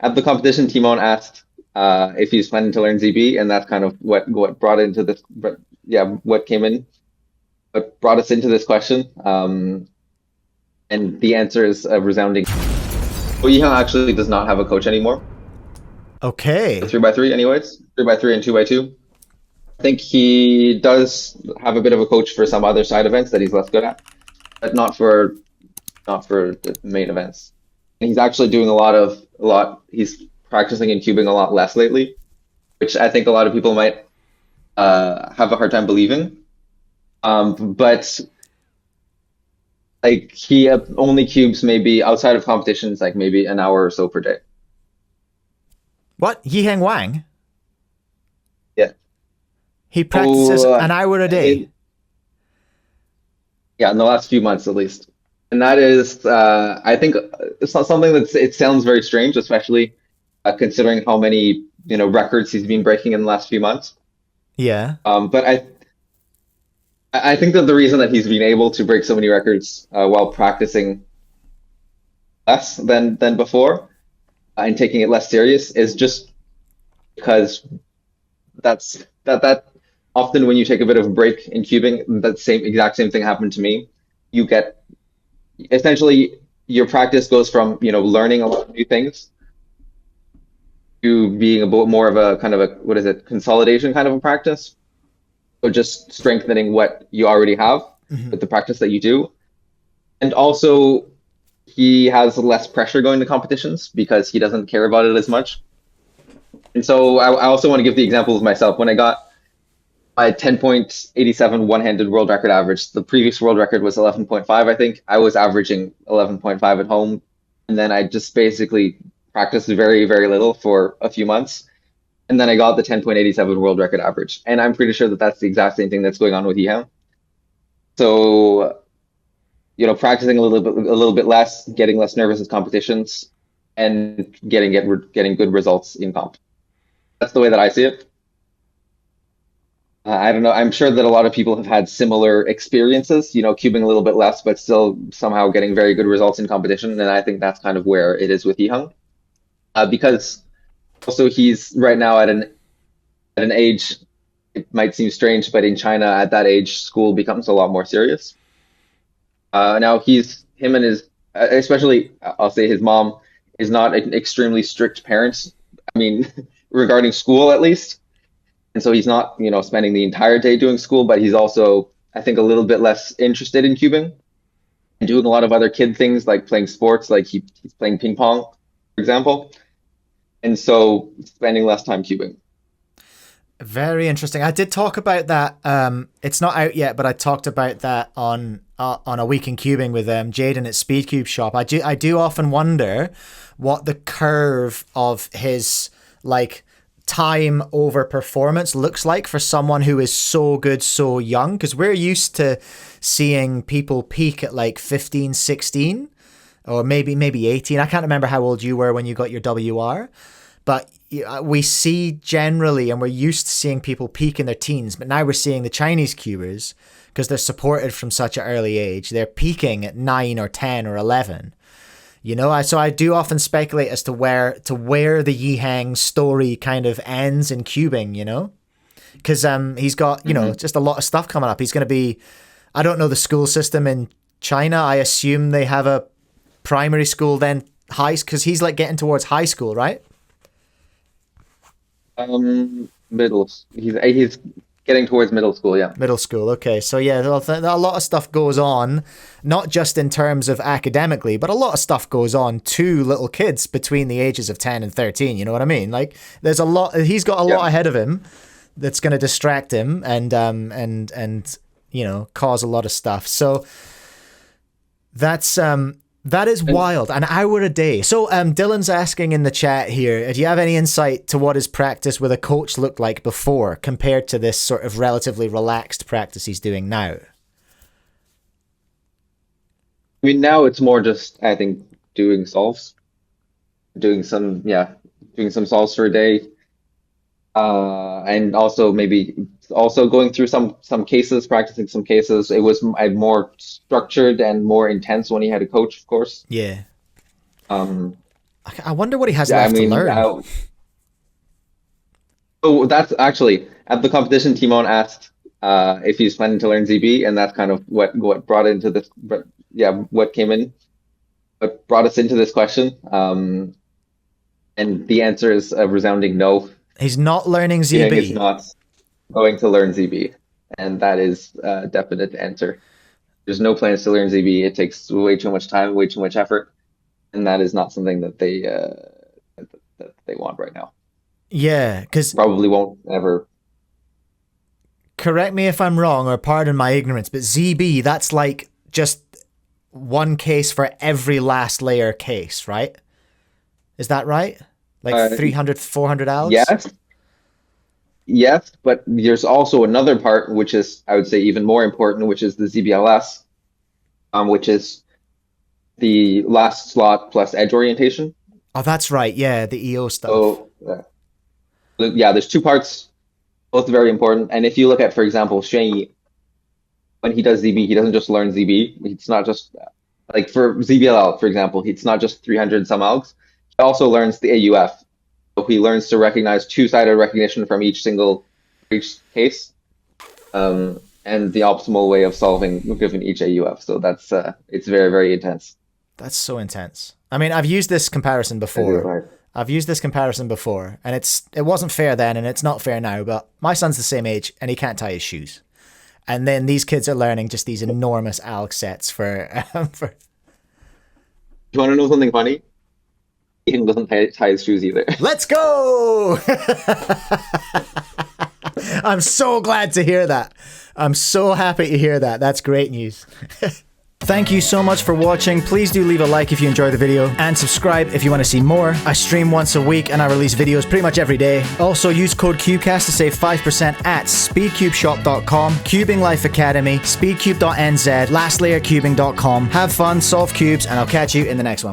at the competition, Timon asked if he's planning to learn ZB, and that's kind of what brought into this. But yeah, what brought us into this question. And the answer is a resounding. Well, Yiheng actually does not have a coach anymore. Okay. 3x3, anyways, 3x3 and 2x2. I think he does have a bit of a coach for some other side events that he's less good at, but not for the main events. And he's actually doing a lot. He's practicing and cubing a lot less lately, which I think a lot of people might have a hard time believing. But like he only cubes maybe outside of competitions, like maybe an hour or so per day. What? Yiheng Wang? Yeah. He practices an hour a day. Yeah, in the last few months at least. And that is, I think it's not something it sounds very strange, especially considering how many, records he's been breaking in the last few months. Yeah. But I think that the reason that he's been able to break so many records while practicing less than before and taking it less serious is just because that often when you take a bit of a break in cubing, that exact same thing happened to me. You get essentially your practice goes from learning a lot of new things to being a bit more of a kind of a consolidation kind of a practice. So just strengthening what you already have with the practice that you do. And also he has less pressure going to competitions because he doesn't care about it as much. And so I also want to give the example of myself. When I got my 10.87 one-handed world record average, the previous world record was 11.5, I think. I was averaging 11.5 at home. And then I just basically practiced very, very little for a few months. And then I got the 10.87 world record average. And I'm pretty sure that that's the exact same thing that's going on with Yiheng. So, practicing a little bit less, getting less nervous at competitions, and getting good results in comp. That's the way that I see it. I don't know. I'm sure that a lot of people have had similar experiences, cubing a little bit less, but still somehow getting very good results in competition. And I think that's kind of where it is with Yiheng. Because also he's right now at an age, it might seem strange, but in China at that age, school becomes a lot more serious. Now him and his, especially I'll say his mom is not an extremely strict parent. I mean, regarding school at least. And so he's not, spending the entire day doing school, but he's also, I think, a little bit less interested in cubing and doing a lot of other kid things like playing sports, like he's playing ping pong, for example. And so spending less time cubing. Very interesting. I did talk about that. It's not out yet, but I talked about that on a week in cubing with Jaden at Speedcube shop. I do often wonder what the curve of his time over performance looks like for someone who is so good so young, because we're used to seeing people peak at 15, 16 or maybe 18. I can't remember how old you were when you got your WR, but we see generally, and we're used to seeing people peak in their teens, but now we're seeing the Chinese cubers, because they're supported from such an early age, they're peaking at 9 or 10 or 11. So I do often speculate as to where the Yiheng story kind of ends in cubing, because he's got, just a lot of stuff coming up. He's going to be, I don't know the school system in China. I assume they have a primary school, then because he's getting towards high school, right? Middle. He's getting towards middle school, yeah. Middle school, okay. So yeah, a lot of stuff goes on, not just in terms of academically, but a lot of stuff goes on to little kids between the ages of 10 and 13, you know what I mean? There's a lot, he's got a lot ahead of him that's going to distract him and cause a lot of stuff. So that is wild. An hour a day. So Dylan's asking in the chat here, do you have any insight to what his practice with a coach looked like before compared to this sort of relatively relaxed practice he's doing now? I mean, now it's more just, I think, doing solves. Doing some solves for a day. And also maybe going through some cases, practicing some cases. It was more structured and more intense when he had a coach, of course. Yeah. I wonder what he has Yeah, I left to mean, learn. so that's actually at the competition. Timon asked if he's planning to learn ZB, and that's kind of what brought into this. But yeah, what brought us into this question. And the answer is a resounding no. He's not learning Yiheng is ZB. not going to learn ZB, and that is a definite answer. There's no plans to learn ZB. It takes way too much time, way too much effort, and that is not something that they want right now. Yeah, because Probably won't ever. correct me if I'm wrong or pardon my ignorance, but ZB, that's like just one case for every last layer case, right? Is that right? Like 300, 400 algs? Yes, but there's also another part, which is, I would say, even more important, which is the ZBLS, which is the last slot plus edge orientation. Oh, that's right. Yeah, the EO stuff. So, yeah, there's two parts, both very important. And if you look at, for example, Xuanyi, when he does ZB, he doesn't just learn ZB. It's not just, like for ZBLL, for example, it's not just 300 some algs. He also learns the AUF. So he learns to recognize two-sided recognition from each case, and the optimal way of solving given each AUF. So that's it's very, very intense. That's so intense. I mean, I've used this comparison before. And it wasn't fair then, and it's not fair now. But my son's the same age, and he can't tie his shoes. And then these kids are learning just these enormous alg sets for. Do you want to know something funny? He doesn't tie his shoes either. Let's go! I'm so glad to hear that. I'm so happy to hear that. That's great news. Thank you so much for watching. Please do leave a like if you enjoyed the video and subscribe if you want to see more. I stream once a week and I release videos pretty much every day. Also use code CubeCast to save 5% at speedcubeshop.com, Cubing Life Academy, speedcube.nz, lastlayercubing.com. Have fun, solve cubes, and I'll catch you in the next one.